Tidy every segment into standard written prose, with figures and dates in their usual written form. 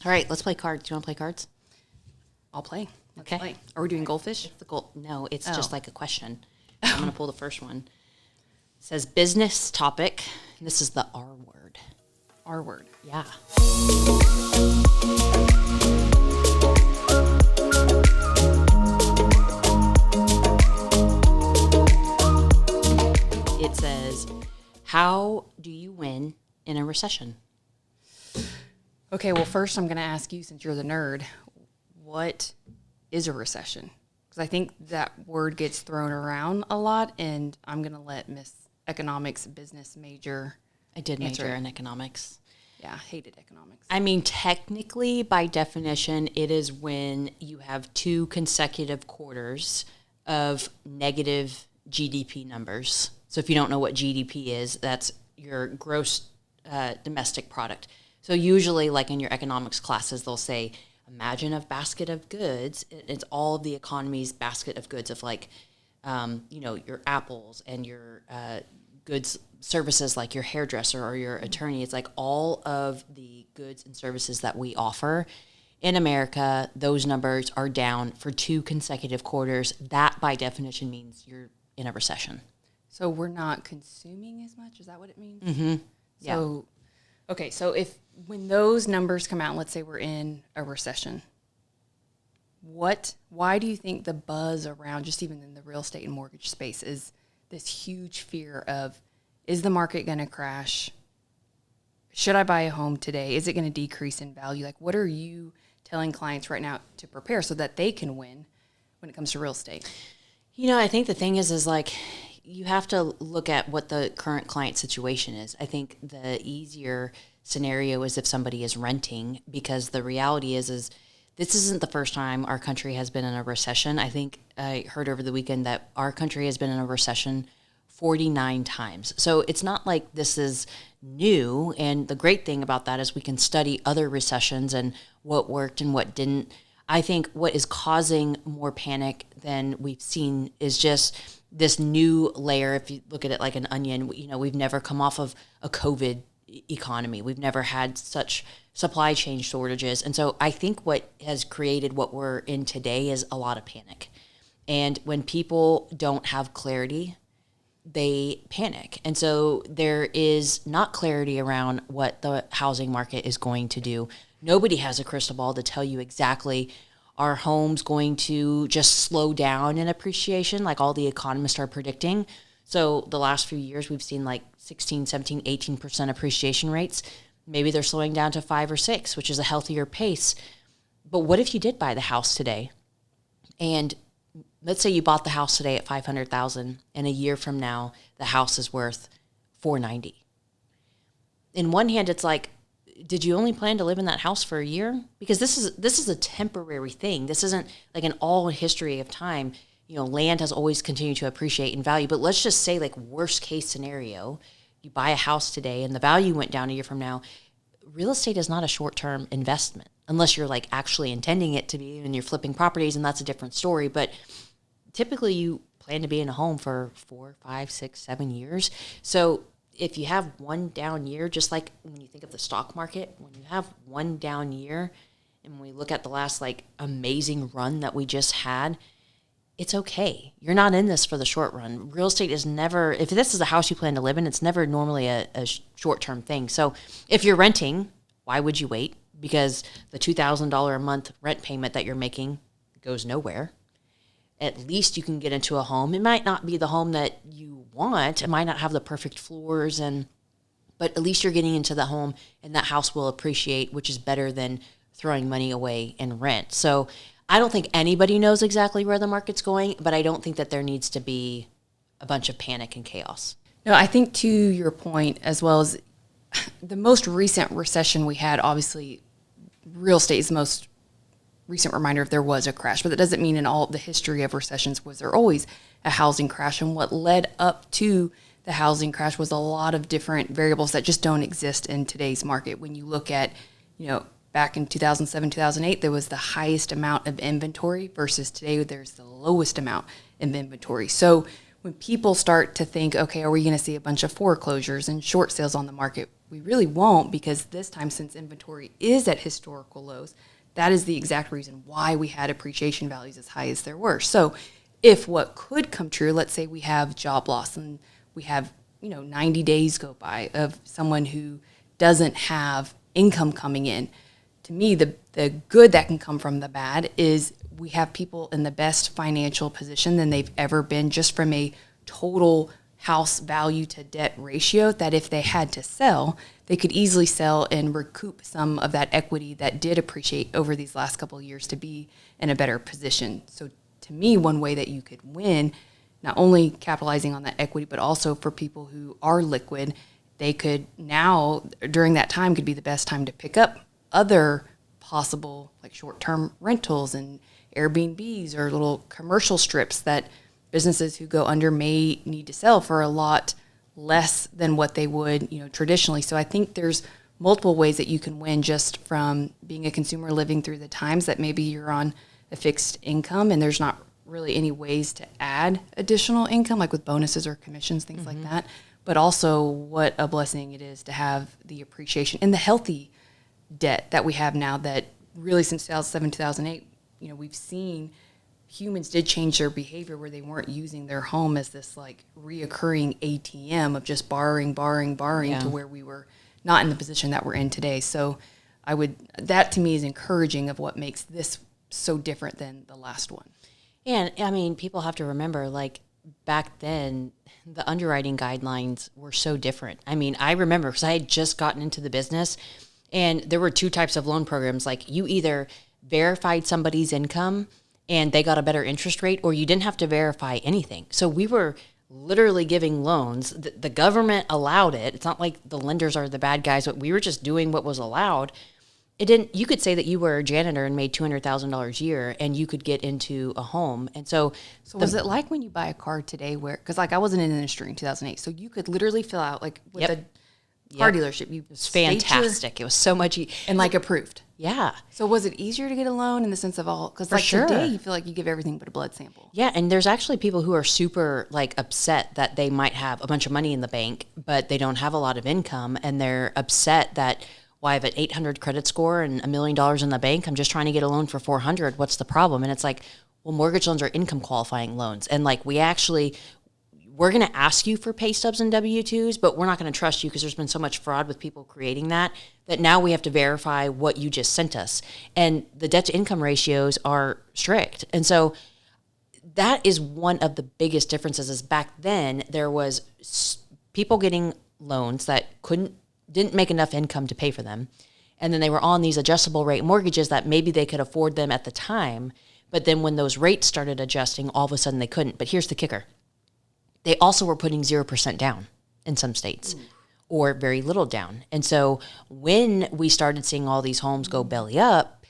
All right, let's play cards. Do you want to play cards? I'll play. Let's Okay. play. Are we doing goldfish? No, it's just like a question. I'm going to pull the first one. It says business topic. This is the R word. R word. Yeah. It says, how do you win in a recession? Okay, well, first I'm going to ask you, since you're the nerd, what is a recession? Because I think that word gets thrown around a lot, and I'm going to let Miss Economics business major. I did major in economics. Yeah, I hated economics. I mean, technically, by definition, it is when you have 2 consecutive quarters of negative GDP numbers. So if you don't know what GDP is, that's your gross domestic product. So usually, like in your economics classes, they'll say, imagine a basket of goods. It's all of the economy's basket of goods of like, your apples and your goods, services like your hairdresser or your attorney. It's like all of the goods and services that we offer. In America, those numbers are down for 2 consecutive quarters. That, by definition, means you're in a recession. So we're not consuming as much? Is that what it means? Mm-hmm. So, yeah. Okay, so when those numbers come out, and let's say we're in a recession, why do you think the buzz around, just even in the real estate and mortgage space, is this huge fear of, is the market going to crash? Should I buy a home today? Is it going to decrease in value? Like, what are you telling clients right now to prepare so that they can win when it comes to real estate? I think the thing is like, you have to look at what the current client situation is. I think the easier scenario is if somebody is renting, because the reality is this isn't the first time our country has been in a recession. I think I heard over the weekend that our country has been in a recession 49 times. So it's not like this is new. And the great thing about that is we can study other recessions and what worked and what didn't. I think what is causing more panic than we've seen is just this new layer. If you look at it like an onion, we've never come off of a COVID economy. We've never had such supply chain shortages. And so I think what has created what we're in today is a lot of panic. And when people don't have clarity, they panic. And so there is not clarity around what the housing market is going to do. Nobody has a crystal ball to tell you exactly, are homes going to just slow down in appreciation like all the economists are predicting? So the last few years we've seen like 16, 17, 18% appreciation rates. Maybe they're slowing down to 5 or 6, which is a healthier pace. But what if you did buy the house today? And let's say you bought the house today at $500,000, and a year from now the house is worth $490,000. In one hand, it's like, did you only plan to live in that house for a year? Because this is a temporary thing. This isn't like an all history of time. Land has always continued to appreciate in value. But let's just say, like, worst case scenario, you buy a house today and the value went down a year from now. Real estate is not a short-term investment unless you're like actually intending it to be and you're flipping properties, and that's a different story. But typically you plan to be in a home for 4, 5, 6, 7 years. So if you have one down year, just like when you think of the stock market, when you have one down year, and when we look at the last like amazing run that we just had, it's okay. You're not in this for the short run. Real estate is never, if this is a house you plan to live in, it's never normally a short-term thing. So if you're renting, why would you wait? Because the $2,000 a month rent payment that you're making goes nowhere. At least you can get into a home. It might not be the home that you want. It might not have the perfect floors, but at least you're getting into the home, and that house will appreciate, which is better than throwing money away in rent. So I don't think anybody knows exactly where the market's going, but I don't think that there needs to be a bunch of panic and chaos. No, I think to your point, as well as the most recent recession we had, obviously real estate is the most recent reminder if there was a crash, but that doesn't mean in all the history of recessions was there always a housing crash. And what led up to the housing crash was a lot of different variables that just don't exist in today's market. When you look at, back in 2007, 2008, there was the highest amount of inventory versus today there's the lowest amount of inventory. So when people start to think, okay, are we going to see a bunch of foreclosures and short sales on the market? We really won't, because this time, since inventory is at historical lows, that is the exact reason why we had appreciation values as high as there were. So if what could come true, let's say we have job loss and we have, 90 days go by of someone who doesn't have income coming in. To me, the good that can come from the bad is we have people in the best financial position than they've ever been, just from a total house value to debt ratio, that if they had to sell, they could easily sell and recoup some of that equity that did appreciate over these last couple of years to be in a better position. So to me, one way that you could win, not only capitalizing on that equity, but also for people who are liquid, they could now, during that time, could be the best time to pick up other possible like short-term rentals and Airbnbs or little commercial strips that businesses who go under may need to sell for a lot less than what they would, traditionally. So I think there's multiple ways that you can win just from being a consumer living through the times that maybe you're on a fixed income and there's not really any ways to add additional income, like with bonuses or commissions, things like that. But also what a blessing it is to have the appreciation and the healthy debt that we have now, that really since 2007, 2008, we've seen humans did change their behavior where they weren't using their home as this like reoccurring ATM of just borrowing to where we were not in the position that we're in today. So that to me is encouraging of what makes this so different than the last one. And I mean, people have to remember, like back then, the underwriting guidelines were so different. I mean, I remember because I had just gotten into the business and there were two types of loan programs. Like you either verified somebody's income and they got a better interest rate, or you didn't have to verify anything. So we were literally giving loans. The government allowed it. It's not like the lenders are the bad guys, but we were just doing what was allowed. You could say that you were a janitor and made $200,000 a year and you could get into a home. And so was it like when you buy a car today because like I wasn't in the industry in 2008, so you could literally fill out like with a car dealership. It was fantastic. It was so much and like approved. Yeah. So was it easier to get a loan in the sense of all, because like today you feel like you give everything but a blood sample. Yeah. And there's actually people who are super like upset that they might have a bunch of money in the bank, but they don't have a lot of income. And they're upset that, well, I have an 800 credit score and $1 million in the bank. I'm just trying to get a loan for 400. What's the problem? And it's like, well, mortgage loans are income qualifying loans. And like we're going to ask you for pay stubs and W-2s, but we're not going to trust you because there's been so much fraud with people creating that now we have to verify what you just sent us. And the debt to income ratios are strict. And so that is one of the biggest differences. Is back then there was people getting loans that didn't make enough income to pay for them. And then they were on these adjustable rate mortgages that maybe they could afford them at the time. But then when those rates started adjusting, all of a sudden they couldn't. But here's the kicker. They also were putting 0% down in some states or very little down. And so when we started seeing all these homes go belly up,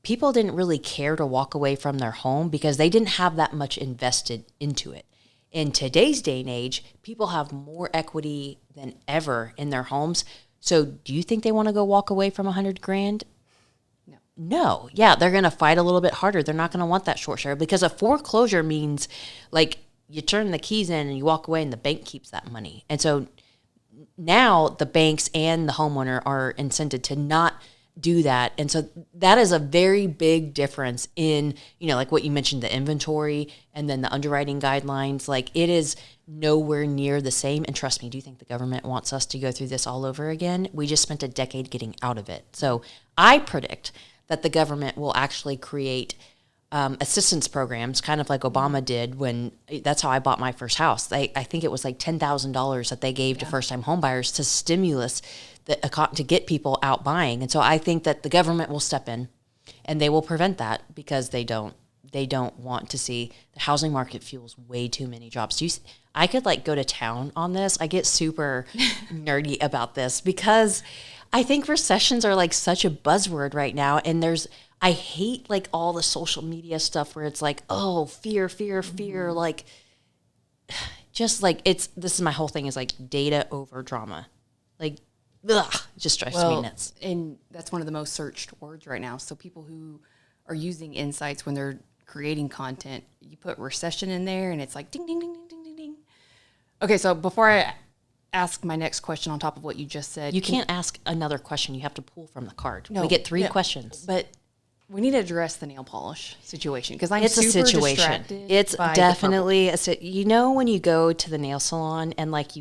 people didn't really care to walk away from their home because they didn't have that much invested into it. In today's day and age, people have more equity than ever in their homes. So do you think they want to go walk away from $100,000? No. Yeah, they're going to fight a little bit harder. They're not going to want that short share because a foreclosure means like you turn the keys in and you walk away and the bank keeps that money. And so now the banks and the homeowner are incented to not do that. And so that is a very big difference in, like what you mentioned, the inventory and then the underwriting guidelines. Like it is nowhere near the same. And trust me, do you think the government wants us to go through this all over again? We just spent a decade getting out of it. So I predict that the government will actually create assistance programs, kind of like Obama did that's how I bought my first house. I think it was like $10,000 that they gave to first-time homebuyers to stimulus to get people out buying. And so I think that the government will step in and they will prevent that because they don't want to see the housing market fuels way too many jobs. I could like go to town on this. I get super nerdy about this because I think recessions are like such a buzzword right now. And I hate like all the social media stuff where it's like, oh, fear, like just like this is my whole thing is like data over drama. Like, ugh, it just drives me nuts. And that's one of the most searched words right now. So people who are using insights when they're creating content, you put recession in there and it's like ding, ding, ding, ding, ding, ding, ding. Okay, so before I ask my next question on top of what you just said. You can't ask another question. You have to pull from the card. No, we get 3 questions. But we need to address the nail polish situation because I'm It's super a situation. distracted. It's by definitely when you go to the nail salon and like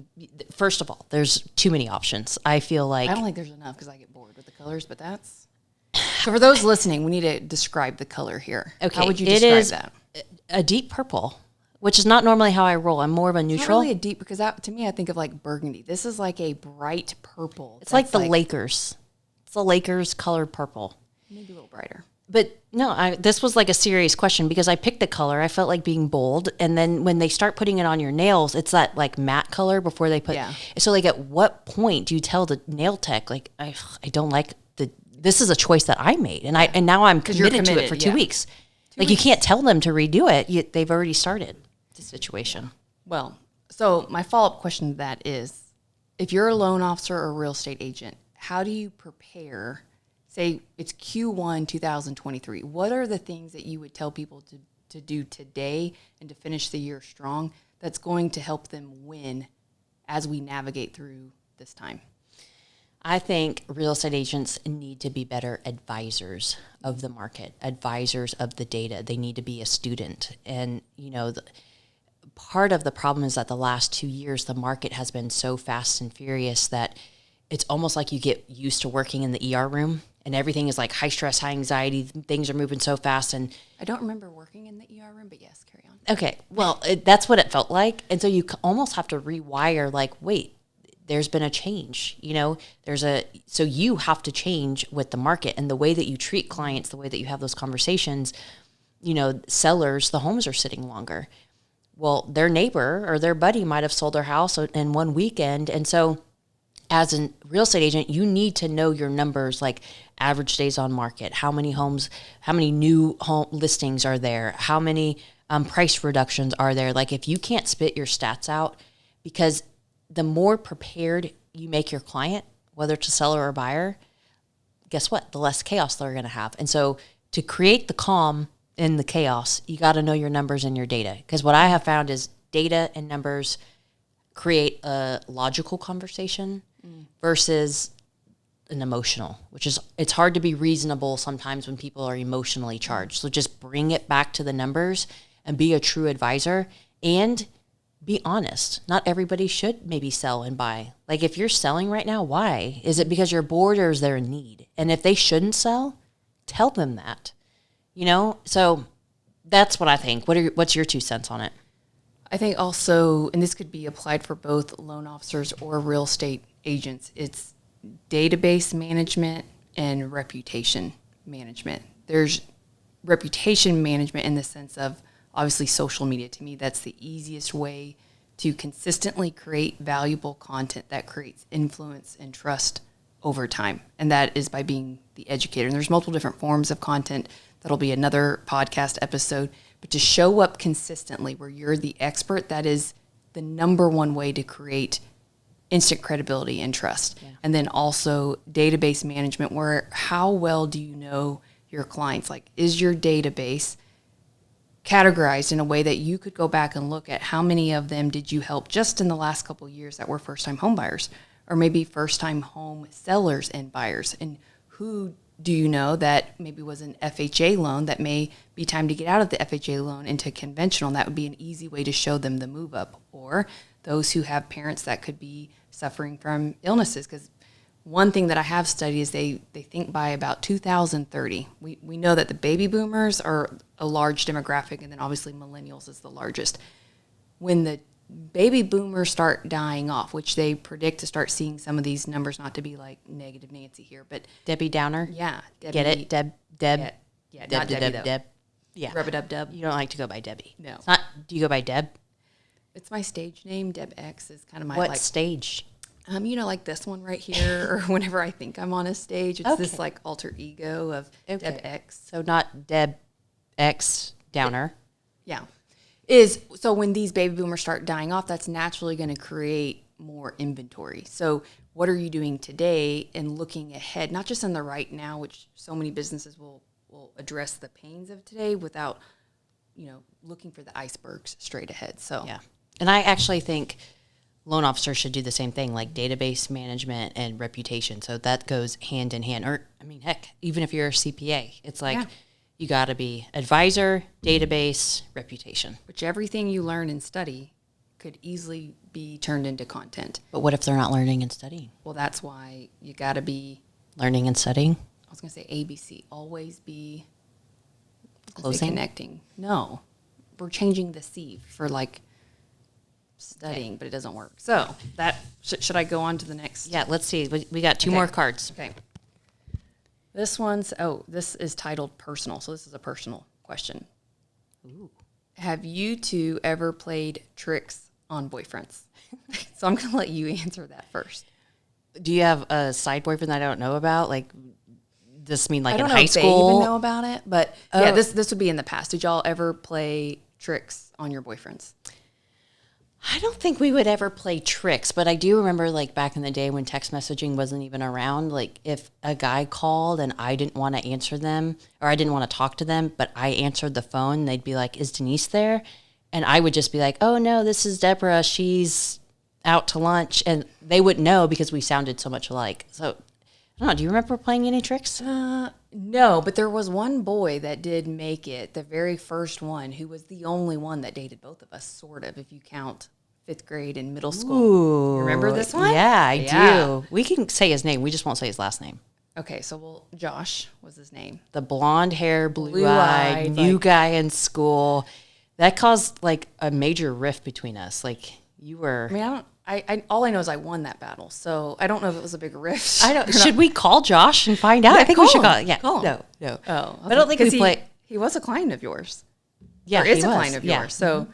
first of all, there's too many options. I feel like I don't think there's enough because I get bored with the colors, but that's so for those listening, we need to describe the color here. Okay, how would you describe that? A deep purple, which is not normally how I roll. I'm more of a neutral. It's not really a deep because to me, I think of like burgundy. This is like a bright purple. It's like the Lakers. It's the Lakers colored purple. Maybe a little brighter. But no, this was like a serious question because I picked the color. I felt like being bold. And then when they start putting it on your nails, it's that like matte color before they put. Yeah. So like at what point do you tell the nail tech, like, I don't like this is a choice that I made. And and now I'm committed to it for 2 weeks. You can't tell them to redo it. They've already started the situation. Well, so my follow-up question to that is, if you're a loan officer or a real estate agent, how do you prepare, say it's Q1 2023, what are the things that you would tell people to do today and to finish the year strong that's going to help them win as we navigate through this time? I think real estate agents need to be better advisors of the market, advisors of the data. They need to be a student. And, part of the problem is that the last 2 years, the market has been so fast and furious that it's almost like you get used to working in the ER room and everything is like high stress, high anxiety. Things are moving so fast. And I don't remember working in the ER room, but yes, carry on. Okay. Well, that's what it felt like. And so you almost have to rewire, like, wait, there's been a change, so you have to change with the market and the way that you treat clients, the way that you have those conversations. Sellers, the homes are sitting longer. Well, their neighbor or their buddy might have sold their house in one weekend. And so as a real estate agent, you need to know your numbers, like average days on market, how many homes, how many new home listings are there, how many price reductions are there. Like if you can't spit your stats out, because the more prepared you make your client, whether it's a seller or a buyer, guess what? The less chaos they're going to have. And so to create the calm in the chaos, you got to know your numbers and your data. Because what I have found is data and numbers create a logical conversation versus an emotional, it's hard to be reasonable sometimes when people are emotionally charged. So just bring it back to the numbers and be a true advisor and be honest. Not everybody should maybe sell and buy. Like if you're selling right now, why? Is it because you're bored or is there a need? And if they shouldn't sell, tell them that. So that's what I think. What's your 2 cents on it? I think also, and this could be applied for both loan officers or real estate agents, it's database management and reputation management. There's reputation management in the sense of obviously social media. To me, that's the easiest way to consistently create valuable content that creates influence and trust over time. And that is by being the educator. And there's multiple different forms of content. That'll be another podcast episode. But to show up consistently where you're the expert, that is the number one way to create instant credibility and trust. Yeah. And then also database management, where how well do you know your clients? Like, is your database categorized in a way that you could go back and look at how many of them did you help just in the last couple of years that were first-time home buyers, or maybe first-time home sellers and buyers, and who do you know that maybe was an FHA loan that may be time to get out of the FHA loan into conventional, and that would be an easy way to show them the move up, or those who have parents that could be suffering from illnesses. Because one thing that I have studied is they think by about 2030, we know that the baby boomers are a large demographic, and then obviously millennials is the largest. When the baby boomers start dying off, which they predict to start seeing some of these numbers, not to be like negative Nancy here, but Debbie Downer. Yeah. Debbie, get it? Deb. Yeah, not Debbie, Deb. Yeah. Rub-a-dub-dub. You don't like to go by Debbie. No. It's not, do you go by Deb? It's my stage name. Deb X is kind of my What stage? Like this one right here, or whenever I think I'm on a stage, it's this like alter ego of Deb X. So not Deb X Downer. Yeah. So when these baby boomers start dying off, that's naturally going to create more inventory. So what are you doing today and looking ahead, not just in the right now, which so many businesses will address the pains of today without, looking for the icebergs straight ahead. So yeah. And I actually think loan officers should do the same thing, like database management and reputation. So that goes hand in hand. Or, I mean, heck, even if you're a CPA, it's like you got to be advisor, database, reputation. Which everything you learn and study could easily be turned into content. But what if they're not learning and studying? Well, that's why you got to be learning and studying. I was going to say ABC. Always be closing, connecting. No, we're changing the C for like studying, but it doesn't work. So that should I go on to the next? Yeah, let's see. We got two more cards. Okay. This is titled personal. So this is a personal question. Ooh. Have you two ever played tricks on boyfriends? So I'm going to let you answer that first. Do you have a side boyfriend that I don't know about? Like, this mean like in high I don't know if school? they even know about it, but yeah, this would be in the past. Did y'all ever play tricks on your boyfriends? I don't think we would ever play tricks, but I do remember like back in the day when text messaging wasn't even around, like if a guy called and I didn't want to answer them or I didn't want to talk to them, but I answered the phone, they'd be like, is Denise there? And I would just be like, oh no, this is Deborah. She's out to lunch. And they wouldn't know because we sounded so much alike. So I don't know. Do you remember playing any tricks? No, but there was one boy that did make it, the very first one, who was the only one that dated both of us, sort of, if you count 5th grade and middle school. Ooh, you remember this one? Yeah, I do. We can say his name. We just won't say his last name. Okay, so Josh was his name. The blonde hair, blue-eyed, new guy in school. That caused like a major rift between us. Like you were. I mean, I all I know is I won that battle, so I don't know if it was a big rift. I don't. Should we call Josh and find out? I think we should call. Yeah. Call him. No. Oh, I don't think we play. He was a client of yours. Yeah, or is he a was. client of yours. So,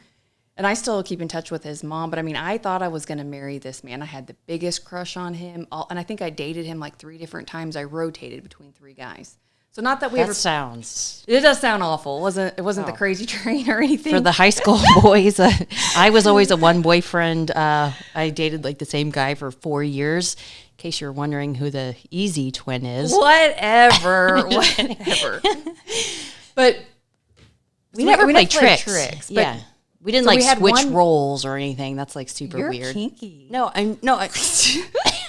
and I still keep in touch with his mom. But I mean, I thought I was going to marry this man. I had the biggest crush on him, and I think I dated him like 3 different times. I rotated between 3 guys. So not that we ever sounds. It does sound awful. It wasn't the crazy train or anything. For the high school boys, I was always a one boyfriend. I dated like the same guy for 4 years. In case you're wondering who the easy twin is. Whatever. But we never played tricks. But yeah. We didn't like switch roles or anything. That's like super you're weird. Kinky. No.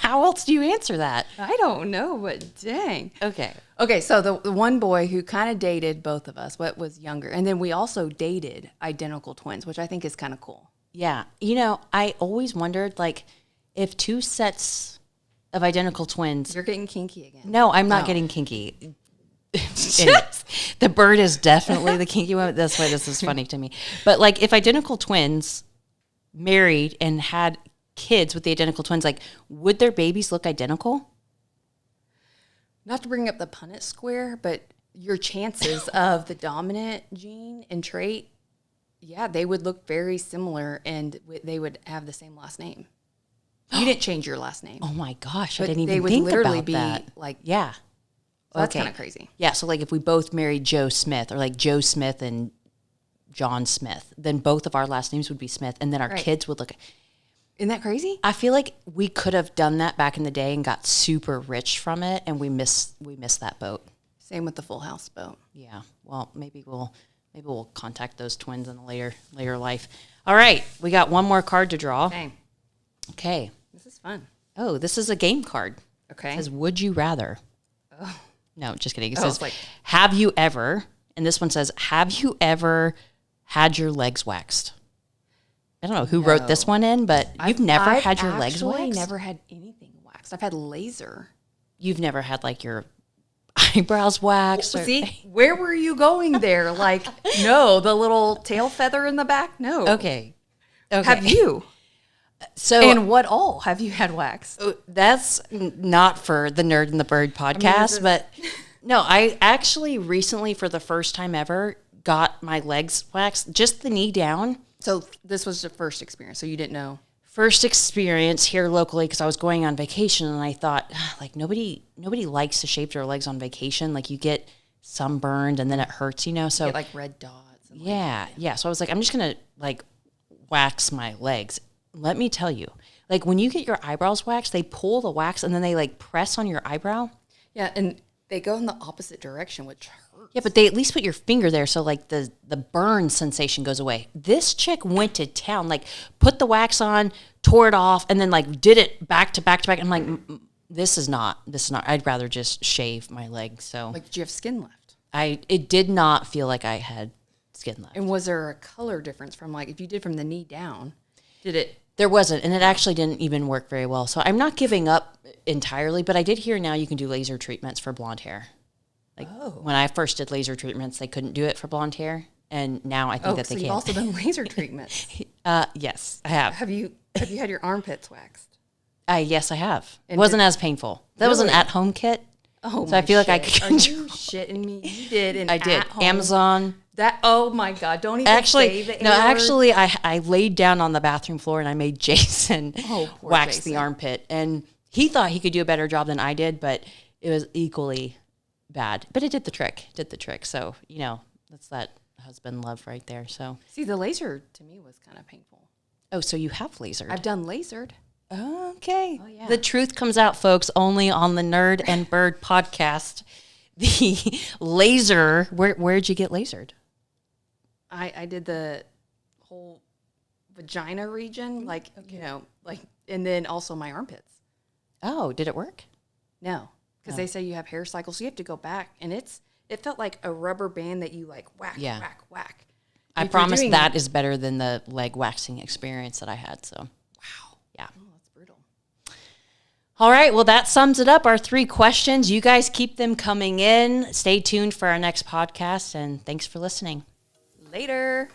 How else do you answer that? I don't know, but dang. Okay. So the one boy who kind of dated both of us, what was younger, and then we also dated identical twins, which I think is kind of cool. Yeah. You know, I always wondered like if 2 sets of identical twins. You're getting kinky again. No, I'm not getting kinky. The Byrd is definitely the kinky one. That's why this is funny to me. But like if identical twins married and had kids with the identical twins, like would their babies look identical? Not to bring up the Punnett square, but your chances of the dominant gene and trait, yeah, they would look very similar and they would have the same last name. You didn't change your last name. Oh my gosh, but I didn't they even would think literally about be that. Like, yeah. So that's kind of crazy. Yeah, so like if we both married Joe Smith or like Joe Smith and John Smith, then both of our last names would be Smith and then our kids would look. Isn't that crazy? I feel like we could have done that back in the day and got super rich from it, and we missed that boat. Same with the Full House boat. Yeah. Well, maybe we'll contact those twins in a later life. All right, we got one more card to draw. Okay. This is fun. Oh, this is a game card. Okay. It says, would you rather? Oh. No, just kidding. It says, like, have you ever, and this one says, have you ever had your legs waxed? I don't know who wrote this one in, but you've never had your legs waxed? I've never had anything waxed. I've had laser. You've never had like your eyebrows waxed? See, where were you going there? Like, no, the little tail feather in the back? No. Okay. Have you? So, and what all have you had waxed? That's not for the Nerd and the Bird podcast, but no, I actually recently, for the first time ever, got my legs waxed, just the knee down. So this was the first experience, so you didn't know? First experience here locally because I was going on vacation, and I thought, like, nobody likes to shave their legs on vacation. Like, you get sunburned, and then it hurts, you know? So you get, like, red dots. And yeah. So I was like, I'm just going to, like, wax my legs. Let me tell you, like when you get your eyebrows waxed, they pull the wax and then they like press on your eyebrow. Yeah, and They go in the opposite direction, which hurts. Yeah, but they at least put your finger there, so like the burn sensation goes away. This chick went to town, like put the wax on, tore it off, and then like did it back to back to back. I'm like, this is not. I'd rather just shave my leg. So Like, did you have skin left? It did not feel like I had skin left. And was there a color difference from like if you did from the knee down? Did it? There wasn't, and it actually didn't even work very well. So I'm not giving up entirely, but I did hear now you can do laser treatments for blonde hair. Like when I first did laser treatments, they couldn't do it for blonde hair, and now I think that they can. You've also done laser treatments. Yes, I have. Have you had your armpits waxed? Yes, I have. It wasn't as painful. That was an at-home kit. Oh, so I feel like I could. Are you shitting me? You did. I did. At-home. Amazon. That. Oh my God! Don't even actually. say the No, A-word. actually, I laid down on the bathroom floor and I made Jason wax Jason. the armpit, and he thought he could do a better job than I did, but it was equally bad. But it did the trick. So that's that husband love right there. So See, the laser to me was kind of painful. oh, so you have lasered? I've done lasered. Okay. Oh, yeah. The truth comes out, folks, only on the Nerd and Byrd podcast. The laser, where'd you get lasered? I did the whole vagina region, and then also my armpits. Oh, did it work? No, because they say you have hair cycles, so you have to go back, and it felt like a rubber band that you like whack, whack, whack. I promise that is better than the leg waxing experience that I had. So, wow, yeah. Oh, that's brutal. All right, well, that sums it up, our 3 questions. You guys keep them coming in. Stay tuned for our next podcast, and thanks for listening. Later.